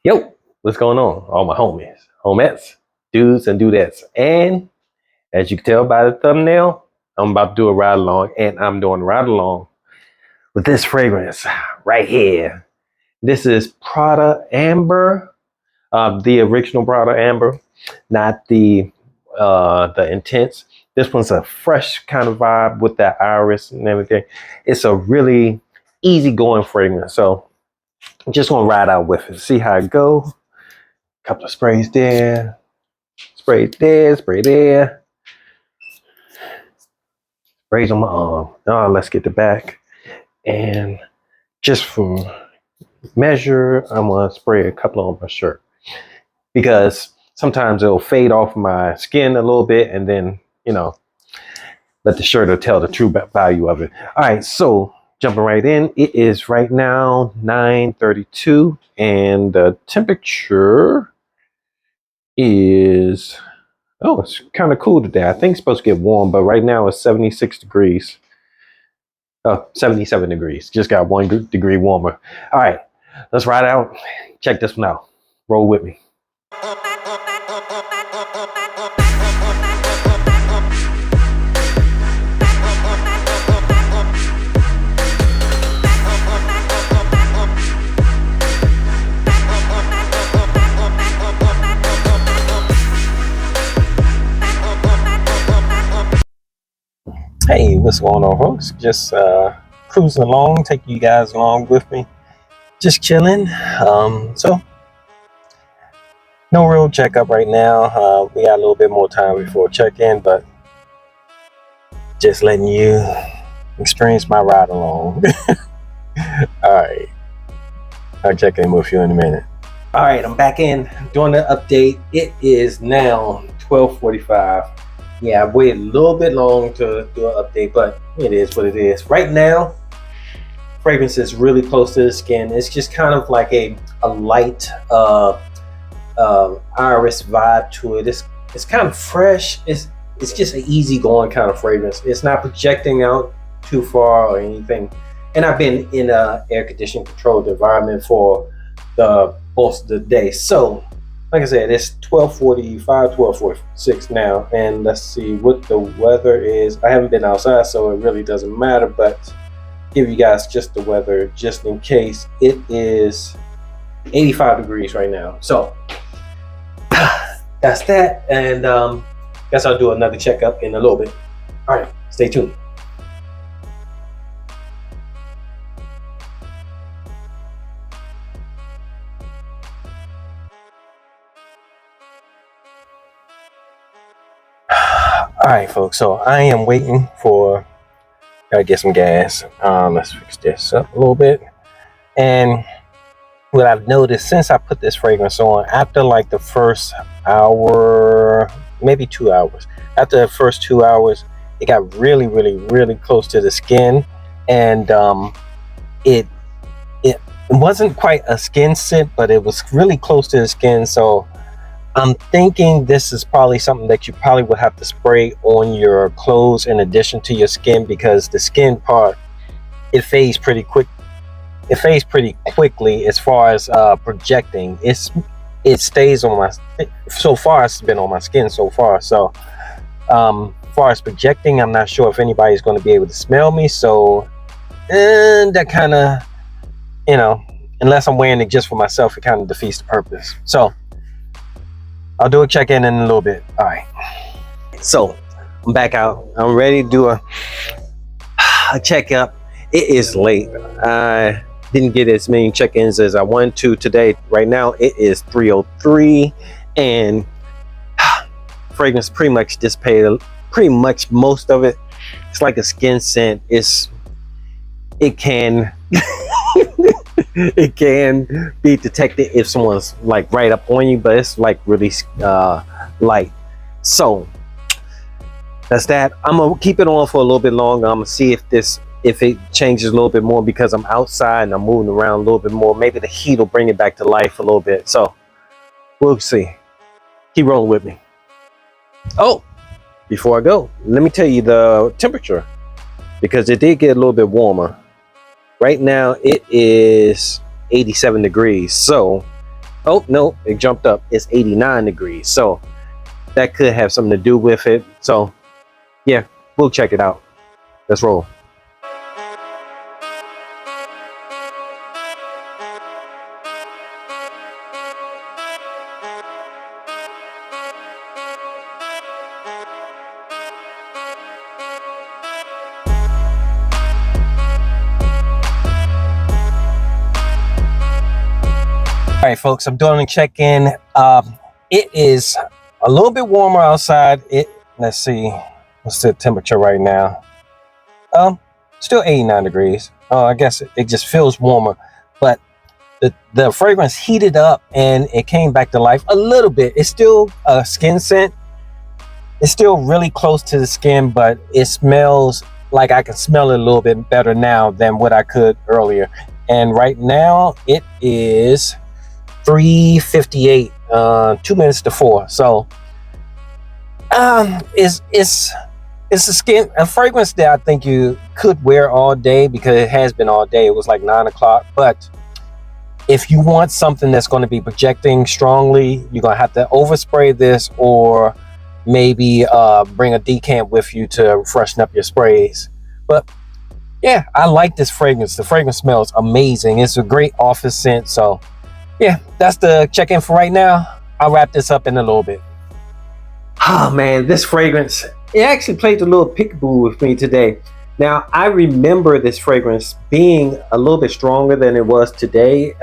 Yo, what's going on? All my homettes, dudes and dudettes. And as you can tell by the thumbnail, I'm about to do a ride along, and I'm doing a ride along with this fragrance right here. This is Prada Amber, the original Prada Amber, not the intense. This one's a fresh kind of vibe with that iris and everything. It's a really easygoing fragrance. So I'm just gonna ride out with it, see how it go. Couple of sprays there, spray there, spray there. Sprays on my arm. Now let's get the back. And just for measure, I'm gonna spray a couple on my shirt because sometimes it'll fade off my skin a little bit, and then let the shirt will tell the true value of it. All right, so jumping right in, it is right now 9:32, and the temperature is, oh, it's kind of cool today. I think it's supposed to get warm, but right now it's 76 degrees. 77 degrees. Just got 1 degree warmer. All right, let's ride out. Check this one out. Roll with me. Hey, what's going on, folks? Just cruising along, taking you guys along with me. Just chilling. So no real checkup right now. We got a little bit more time before check-in, but just letting you experience my ride along. All right, I'll check in with you in a minute. All right, I'm back in doing the update. It is now 12:45. Yeah, I waited a little bit long to do an update, but it is what it is. Right now, fragrance is really close to the skin. It's just kind of like a light iris vibe to it. It's kind of fresh. It's just an easygoing kind of fragrance. It's not projecting out too far or anything. And I've been in a air conditioned controlled environment for most of the day. So like I said, it's 12:45, 12:46 now, and let's see what the weather is. I haven't been outside, so it really doesn't matter, but give you guys just the weather just in case. It is 85 degrees right now. So that's that, and guess I'll do another checkup in a little bit. All right, stay tuned. All right, folks, so I am waiting for, gotta get some gas. Let's fix this up a little bit. And what I've noticed since I put this fragrance on, after like the first hour, maybe 2 hours, after the first 2 hours, it got really, really, really close to the skin. And it wasn't quite a skin scent, but it was really close to the skin. So I'm thinking this is probably something that you probably would have to spray on your clothes in addition to your skin, because the skin part, it fades pretty quick. It fades pretty quickly as far as projecting. It stays on my, so far it's been on my skin so far. So as far as projecting, I'm not sure if anybody's going to be able to smell me. So and that kind of, unless I'm wearing it just for myself, it kind of defeats the purpose. So I'll do a check-in in a little bit. All right. So I'm back out. I'm ready to do a checkup. It is late. I didn't get as many check-ins as I wanted to today. Right now it is 3:03, and fragrance pretty much dissipated. Pretty much most of it. It's like a skin scent. It can it can be detected if someone's like right up on you, but it's like really light. So that's that. I'm gonna keep it on for a little bit longer. I'm gonna see if it changes a little bit more, because I'm outside and I'm moving around a little bit more. Maybe the heat will bring it back to life a little bit. So we'll see. Keep rolling with me. Oh, before I go, let me tell you the temperature, because it did get a little bit warmer. Right now it is 87 degrees. So Oh no, it jumped up. It's 89 degrees. So that could have something to do with it. So yeah, we'll check it out. Let's roll. All right, folks, I'm doing a check-in. It is a little bit warmer outside. Let's see, what's the temperature right now? Still 89 degrees. I guess it just feels warmer, but the fragrance heated up and it came back to life a little bit. It's still a skin scent. It's still really close to the skin, but it smells like I can smell it a little bit better now than what I could earlier. And right now it is 3:58, 2 minutes to 4. So it's a fragrance that I think you could wear all day, because it has been all day. It was like 9 o'clock. But if you want something that's going to be projecting strongly, you're going to have to overspray this, or maybe bring a decant with you to freshen up your sprays. But yeah, I like this fragrance. The fragrance smells amazing. It's a great office scent. So yeah, that's the check-in for right now. I'll wrap this up in a little bit. Oh man, this fragrance, it actually played a little peekaboo with me today. Now, I remember this fragrance being a little bit stronger than it was today.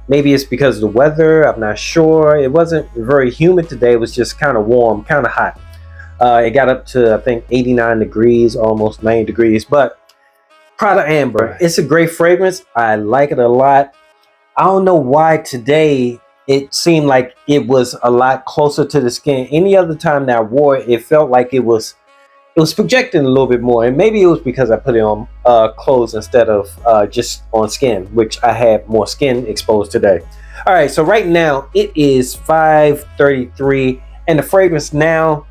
Maybe it's because of the weather, I'm not sure. It wasn't very humid today. It was just kind of warm, kind of hot. It got up to, I think, 89 degrees, almost 90 degrees. But Prada Amber, it's a great fragrance. I like it a lot. I don't know why today it seemed like it was a lot closer to the skin. Any other time that I wore it, it felt like it was projecting a little bit more. And maybe it was because I put it on clothes instead of just on skin, which I had more skin exposed today. All right, so right now it is 5:33, and the fragrance now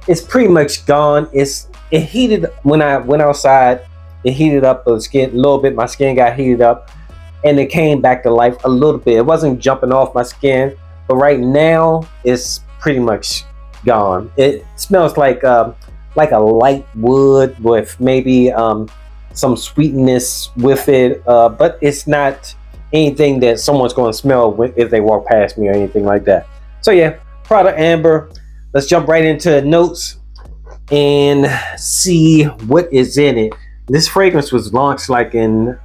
is pretty much gone. It heated when I went outside. It heated up the skin a little bit. My skin got heated up, and it came back to life a little bit. It wasn't jumping off my skin, but right now it's pretty much gone. It smells like a light wood with maybe some sweetness with it, but it's not anything that someone's going to smell if they walk past me or anything like that. So yeah, Prada Amber. Let's jump right into the notes and see what is in it. This fragrance was launched like in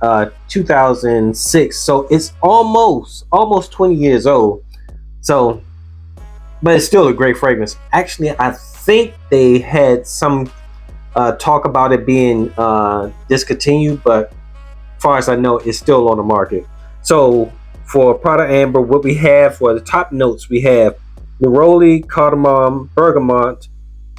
2006, so it's almost 20 years old. So, but it's still a great fragrance. Actually, I think they had some talk about it being discontinued, but as far as I know, it's still on the market. So for Prada Amber, what we have for the top notes, we have neroli, cardamom, bergamot,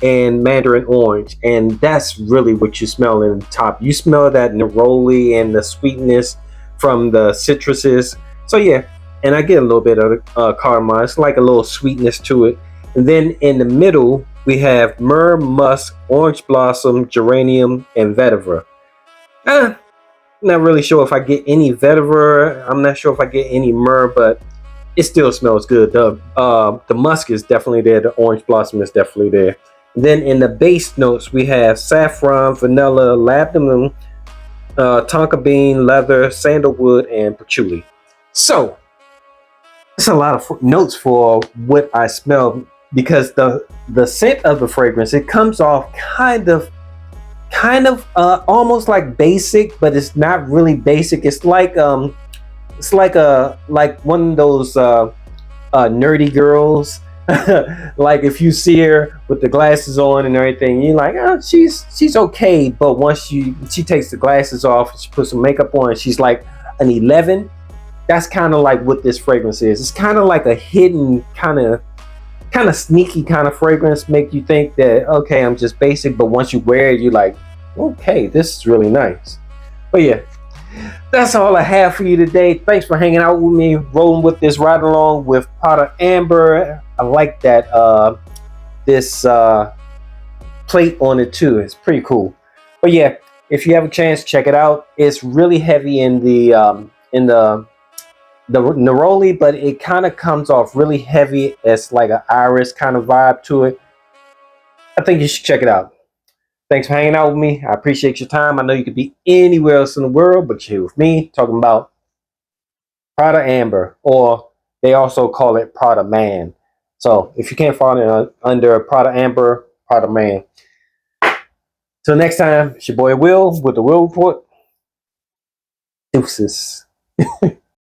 and mandarin orange. And that's really what you smell in the top. You smell that neroli and the sweetness from the citruses. So yeah, and I get a little bit of cardamom. It's like a little sweetness to it. And then in the middle, we have myrrh, musk, orange blossom, geranium, and vetiver. Not really sure if I get any vetiver. I'm not sure if I get any myrrh, but it still smells good. The musk is definitely there. The orange blossom is definitely there. Then in the base notes, we have saffron, vanilla, labdanum, tonka bean, leather, sandalwood, and patchouli. So it's a lot of notes for what I smell, because the scent of the fragrance, it comes off kind of almost like basic, but it's not really basic. It's like one of those nerdy girls. Like if you see her with the glasses on and everything, you're like, oh, she's okay. But once she takes the glasses off and she puts some makeup on, she's like an 11. That's kind of like what this fragrance is. It's kind of like a hidden kind of sneaky kind of fragrance, make you think that, okay, I'm just basic, but once you wear it, you're like, okay, this is really nice. But yeah, that's all I have for you today. Thanks for hanging out with me, rolling with this ride along with Prada Amber. I like that this plate on it too. It's pretty cool. But yeah, if you have a chance, check it out. It's really heavy in the the neroli, but it kind of comes off really heavy. It's like an iris kind of vibe to it. I think you should check it out. Thanks for hanging out with me. I appreciate your time. I know you could be anywhere else in the world, but you're here with me talking about Prada Amber, or they also call it Prada Man. So if you can't find it under Prada Amber, Prada Man. Till next time, it's your boy Will with the Will Report. Deuces.